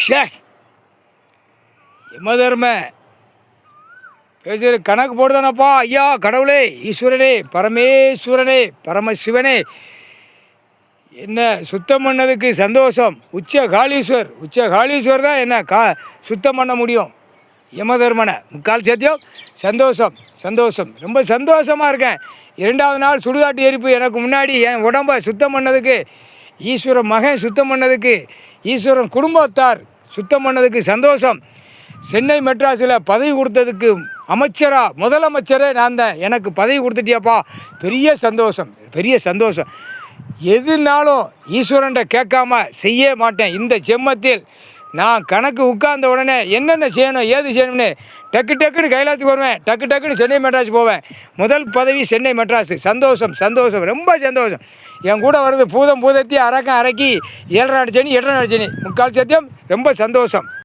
ஷே யமதர்ம பேசுகிற கணக்கு போடுதானப்பா. ஐயா கடவுளே, ஈஸ்வரனே, பரமேஸ்வரனே, பரமசிவனே, என்ன சுத்தம் பண்ணதுக்கு சந்தோஷம். உச்ச காளீஸ்வர் தான் என்ன சுத்தம் பண்ண முடியும். யமதர்மனை முக்கால் சத்தியம். சந்தோஷம், ரொம்ப சந்தோஷமாக இருக்கேன். 2வது நாள் சுடுகாட்டு எரிப்பு. எனக்கு முன்னாடி என் உடம்பை சுத்தம் பண்ணதுக்கு ஈஸ்வரன் மகன் சுத்தம் பண்ணதுக்கு, ஈஸ்வரன் குடும்பத்தார் சுத்தம் பண்ணதுக்கு சந்தோஷம். சென்னை மெட்ராஸில் பதவி கொடுத்ததுக்கு முதலமைச்சரே நான் தான். எனக்கு பதவி கொடுத்துட்டியாப்பா, பெரிய சந்தோஷம். எதுனாலும் ஈஸ்வரன்ட்ட கேட்காம செய்ய மாட்டேன். இந்த ஜென்மத்தில் நான் கணக்கு உட்கார்ந்த உடனே என்னென்ன செய்யணும், ஏது செய்யணும்னு டக்குன்னு கைலாத்துக்கு வருவேன். டக்குன்னு சென்னை மெட்ராஸ் போவேன். முதல் பதவி சென்னை மெட்ராஸ். சந்தோஷம், ரொம்ப சந்தோஷம். என் கூட வருது பூதத்தி அரக்கி 7 நாடு சனி 8 நாடு சனி. முக்கால் சத்தியம். ரொம்ப சந்தோஷம்.